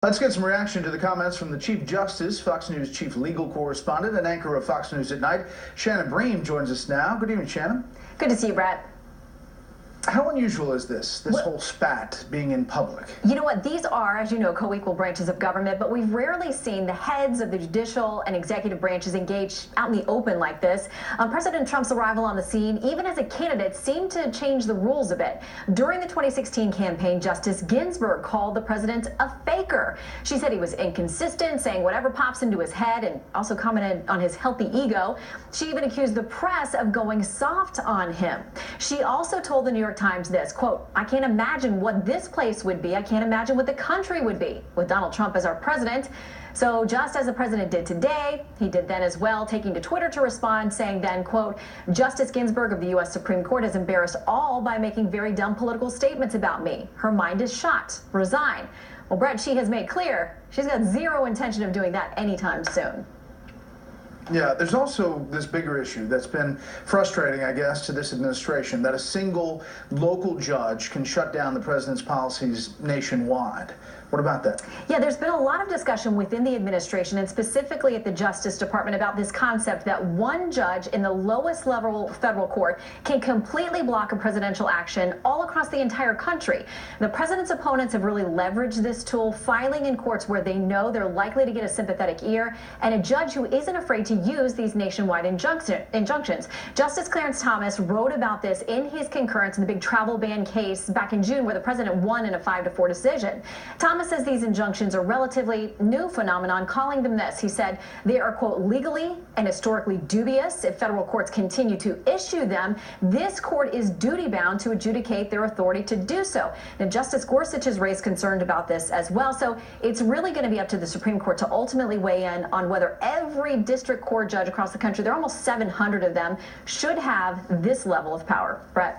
Let's get some reaction to the comments from the Chief Justice, Fox News Chief Legal Correspondent and anchor of Fox News at Night. Shannon Bream joins us now. Good evening, Shannon. Good to see you, Brett. How unusual is this whole spat being in public? You know what? These are, as you know, co-equal branches of government, but we've rarely seen the heads of the judicial and executive branches engage out in the open like this. President Trump's arrival on the scene, even as a candidate, seemed to change the rules a bit. During the 2016 campaign, Justice Ginsburg called the president a faker. She said he was inconsistent, saying whatever pops into his head, and also commented on his healthy ego. She even accused the press of going soft on him. She also told the New York Times this, quote, "I can't imagine what this place would be. I can't imagine what the country would be with Donald Trump as our president." So just as the president did today, he did then as well, taking to Twitter to respond, saying then, quote, "Justice Ginsburg of the U.S. Supreme Court has embarrassed all by making very dumb political statements about me. Her mind is shot. Resign." Well, Brett, she has made clear she's got zero intention of doing that anytime soon. Yeah, there's also this bigger issue that's been frustrating, I guess, to this administration, that a single local judge can shut down the president's policies nationwide. What about that? Yeah, there's been a lot of discussion within the administration and specifically at the Justice Department about this concept that one judge in the lowest level federal court can completely block a presidential action all across the entire country. The president's opponents have really leveraged this tool, filing in courts where they know they're likely to get a sympathetic ear, and a judge who isn't afraid to use these nationwide injunctions. Justice Clarence Thomas wrote about this in his concurrence in the big travel ban case back in June, where the president won in a 5-4 decision. Thomas says these injunctions are a relatively new phenomenon, calling them this. He said they are, quote, "legally and historically dubious. If federal courts continue to issue them, this court is duty-bound to adjudicate their authority to do so." Now, Justice Gorsuch has raised concern about this as well, so it's really going to be up to the Supreme Court to ultimately weigh in on whether every district court judge across the country, there are almost 700 of them, should have this level of power. Brett.